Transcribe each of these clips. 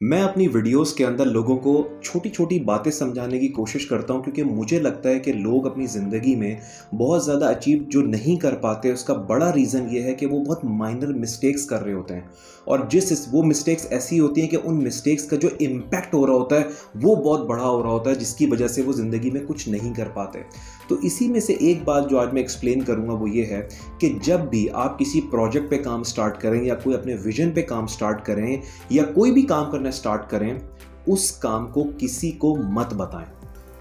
मैं अपनी वीडियोस के अंदर लोगों को छोटी छोटी बातें समझाने की कोशिश करता हूँ क्योंकि मुझे लगता है कि लोग अपनी ज़िंदगी में बहुत ज़्यादा अचीव जो नहीं कर पाते उसका बड़ा रीज़न ये है कि वो बहुत माइनर मिस्टेक्स कर रहे होते हैं और वो मिस्टेक्स ऐसी होती हैं कि उन मिस्टेक्स का जो इम्पैक्ट हो रहा होता है वो बहुत बड़ा हो रहा होता है, जिसकी वजह से वो ज़िंदगी में कुछ नहीं कर पाते। तो इसी में से एक बात जो आज मैं एक्सप्लेन करूँगा वो ये है कि जब भी आप किसी प्रोजेक्ट पे काम स्टार्ट करें या कोई अपने विजन पे काम स्टार्ट करें या कोई भी काम करना स्टार्ट करें, उस काम को किसी को मत बताएं।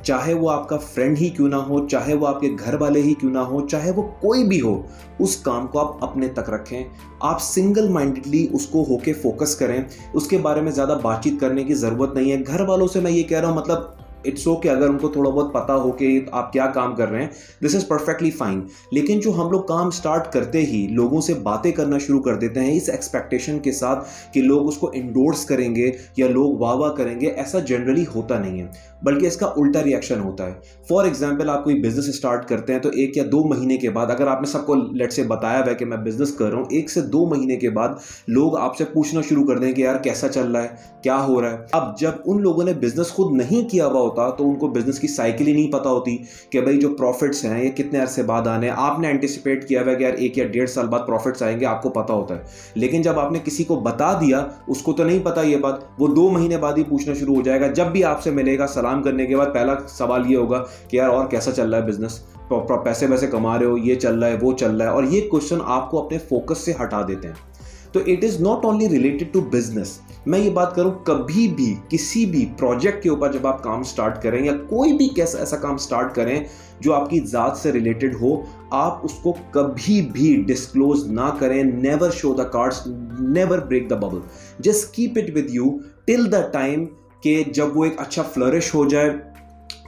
चाहे वो आपका फ्रेंड ही क्यों ना हो, चाहे वो आपके घर वाले ही क्यों ना हो, चाहे वो कोई भी हो, उस काम को आप अपने तक रखें। आप सिंगल माइंडेडली उसको होके फोकस करें। उसके बारे में ज़्यादा बातचीत करने की ज़रूरत नहीं है। घर वालों से मैं ये कह रहा हूँ, मतलब इट्स ओके अगर उनको थोड़ा बहुत पता हो कि आप क्या काम कर रहे हैं, दिस इज़ परफेक्टली फाइन। लेकिन जो हम लोग काम स्टार्ट करते ही लोगों से बातें करना शुरू कर देते हैं इस एक्सपेक्टेशन के साथ कि लोग उसको इंडोर्स करेंगे या लोग वाह वाह करेंगे, ऐसा जनरली होता नहीं है, बल्कि इसका उल्टा रिएक्शन होता है। फॉर एग्जाम्पल, आप कोई बिजनेस स्टार्ट करते हैं तो 1 या 2 महीने के बाद, अगर आपने सबको लेट से बताया हुआ है कि मैं बिजनेस कर रहा हूँ, 1 से 2 महीने के बाद लोग आपसे पूछना शुरू कर दें कि यार कैसा चल रहा है, क्या हो रहा है। अब जब उन लोगों ने बिजनेस खुद नहीं किया हुआ होता तो उनको बिजनेस की साइकिल ही नहीं पता होती कि भाई जो प्रॉफिट्स हैं ये कितने अरसे बाद आने हैं। आपने एंटिसिपेट किया हुआ है कि यार 1 या 1.5 साल बाद प्रॉफिट्स आएंगे, आपको पता होता है। लेकिन जब आपने किसी को बता दिया, उसको तो नहीं पता ये बात, वो 2 महीने बाद ही पूछना शुरू हो जाएगा। जब भी आपसे मिलेगा, सलाम करने के बाद पहला सवाल ये होगा कि यार और कैसा चल रहा है बिजनेस, पैसे वैसे कमा रहे हो, ये चल रहा है, वो चल रहा है। और ये क्वेश्चन आपको अपने फोकस से हटा देते हैं। तो it is not only related to business. मैं ये बात करूं, कभी भी किसी भी प्रोजेक्ट के ऊपर जब आप काम स्टार्ट करें या कोई भी कैसा ऐसा काम स्टार्ट करें जो आपकी ज़ात से रिलेटेड हो, आप उसको कभी भी डिस्क्लोज ना करें। Never show the cards, never break the bubble, just keep it with you till the time कि जब वो एक अच्छा फ्लरिश हो जाए।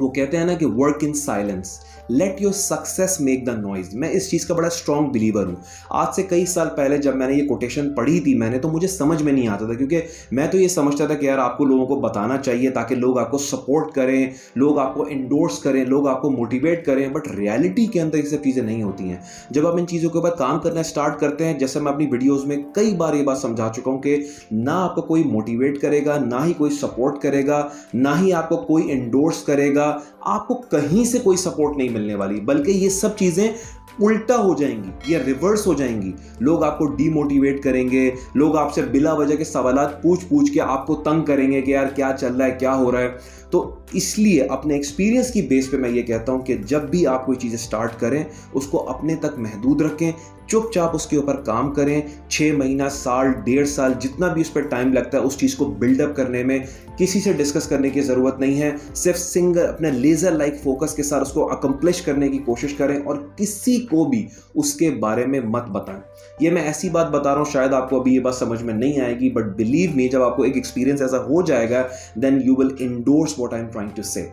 वो कहते हैं ना कि work in silence, let your success make the noise. मैं इस चीज़ का बड़ा स्ट्रॉन्ग बिलीवर हूँ। आज से कई साल पहले जब मैंने ये कोटेशन पढ़ी थी मैंने, तो मुझे समझ में नहीं आता था, क्योंकि मैं तो ये समझता था कि यार आपको लोगों को बताना चाहिए ताकि लोग आपको सपोर्ट करें, लोग आपको इंडोर्स करें, लोग आपको मोटिवेट करें। बट रियलिटी के अंदर ये सब चीज़ें नहीं होती हैं। जब आप इन चीज़ों के ऊपर काम करना स्टार्ट करते हैं, जैसे मैं अपनी वीडियोज़ में कई बार ये बात समझा चुका हूँ कि ना आपको कोई मोटिवेट करेगा, ना ही कोई सपोर्ट करेगा, ना ही आपको कोई इंडोर्स करेगा, आपको कहीं से कोई सपोर्ट नहीं मिलने वाली, बल्कि ये सब चीजें उल्टा हो जाएंगी या रिवर्स हो जाएंगी। लोग आपको डीमोटिवेट करेंगे, लोग आपसे बिला वजह के सवालात पूछ पूछ के आपको तंग करेंगे कि यार क्या चल रहा है, क्या हो रहा है। तो इसलिए अपने एक्सपीरियंस की बेस पे मैं ये कहता हूं कि जब भी आप कोई चीज़ स्टार्ट करें उसको अपने तक महदूद रखें, चुपचाप उसके ऊपर काम करें। 6 महीना, साल, 1.5 साल, जितना भी उस पर टाइम लगता है उस चीज़ को बिल्डअप करने में किसी से डिस्कस करने की ज़रूरत नहीं है। सिर्फ सिंगल अपने लेज़र लाइक फोकस के साथ उसको अकम्प्लिश करने की कोशिश करें और किसी को भी उसके बारे में मत बताएं। ये मैं ऐसी बात बता रहा हूँ, शायद आपको अभी ये बात समझ में नहीं आएगी, बट बिलीव मी, जब आपको एक एक्सपीरियंस ऐसा हो जाएगा then you will endorse what I am trying to say.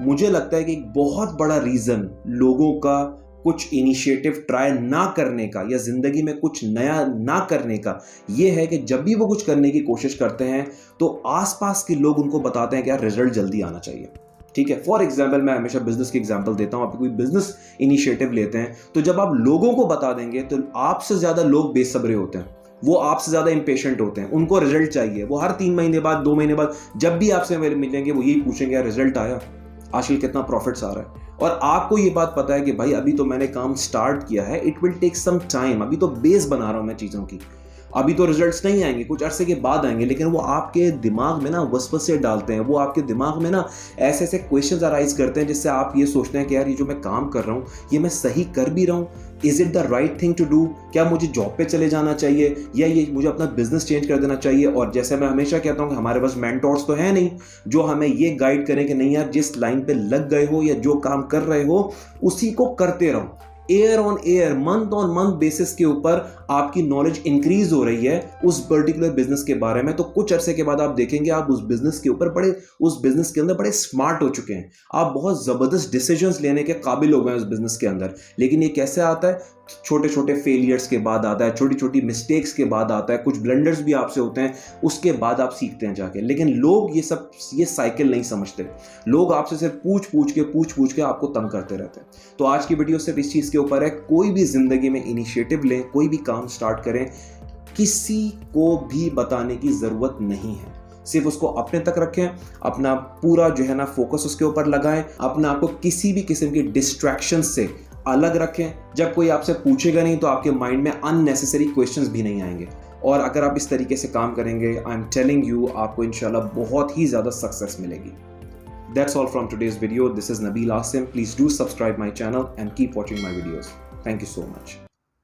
मुझे लगता है कि एक बहुत बड़ा रीज़न लोगों का कुछ इनिशिएटिव ट्राई ना करने का या ज़िंदगी में कुछ नया ना करने का ये है कि जब भी वो कुछ करने की कोशिश करते हैं तो आसपास के लोग उनको बताते हैं कि यार रिजल्ट जल्दी आना चाहिए। ठीक है, फॉर एग्जाम्पल मैं हमेशा बिजनेस की एग्जाम्पल देता हूँ। आप कोई बिजनेस इनिशिएटिव लेते हैं तो जब आप लोगों को बता देंगे तो आपसे ज़्यादा लोग बेसब्रे होते हैं, वो आपसे ज़्यादा इंपेशेंट होते हैं, उनको रिजल्ट चाहिए। वो हर 3 महीने बाद, 2 महीने बाद जब भी आपसे मिलेंगे वो यही पूछेंगे यार रिजल्ट आया, आजकल कितना प्रॉफिट्स आ रहा है। और आपको ये बात पता है कि भाई अभी तो मैंने काम स्टार्ट किया है, it will take some time, अभी तो बेस बना रहा हूं मैं चीज़ों की, अभी तो रिजल्ट्स नहीं आएंगे, कुछ अरसे के बाद आएंगे। लेकिन वो आपके दिमाग में ना वसवसे डालते हैं, वो आपके दिमाग में ना ऐसे ऐसे क्वेश्चंस अराइज करते हैं जिससे आप ये सोचते हैं कि यार ये जो मैं काम कर रहा हूँ ये मैं सही कर भी रहा हूँ, is it the right thing to do, क्या मुझे जॉब पे चले जाना चाहिए या ये मुझे अपना बिजनेस चेंज कर देना चाहिए। और जैसे मैं हमेशा कहता हूँ कि हमारे पास मेंटोर्स तो है नहीं जो हमें ये गाइड करें कि नहीं यार जिस लाइन पे लग गए हो या जो काम कर रहे हो उसी को करते रहो। Air on air, month on month basis के ऊपर आपकी नॉलेज इंक्रीज हो रही है उस पर्टिकुलर बिजनेस के बारे में, तो कुछ अरसे के बाद आप देखेंगे आप उस बिजनेस के ऊपर उस बिजनेस के अंदर बड़े स्मार्ट हो चुके हैं, आप बहुत जबरदस्त डिसीजंस लेने के काबिल हो गए उस बिजनेस के अंदर। लेकिन ये कैसे आता है? छोटे छोटे फेलियर्स के बाद आता है, छोटी छोटी मिस्टेक्स के बाद आता है, कुछ ब्लंडर्स भी आपसे होते हैं, उसके बाद आप सीखते हैं जाके। लेकिन लोग ये साइकिल नहीं समझते। लोग आपसे सिर्फ पूछ पूछ के आपको तंग करते रहते हैं। तो आज की वीडियो सिर्फ इस चीज़ के ऊपर है, कोई भी जिंदगी में इनिशिएटिव लें, कोई भी काम स्टार्ट करें, किसी को भी बताने की ज़रूरत नहीं है। सिर्फ उसको अपने तक रखें, अपना पूरा जो है ना फोकस उसके ऊपर लगाएं, अपने आप को किसी भी किस्म की डिस्ट्रैक्शन से अलग रखें। जब कोई आपसे पूछेगा नहीं तो आपके माइंड में अननेसेसरी क्वेश्चंस भी नहीं आएंगे। और अगर आप इस तरीके से काम करेंगे, आई एम टेलिंग यू, आपको इंशाल्लाह बहुत ही ज़्यादा सक्सेस मिलेगी। That's all from today's video. This is Nabil Asim. Please do subscribe my channel and keep watching my videos. Thank you so much.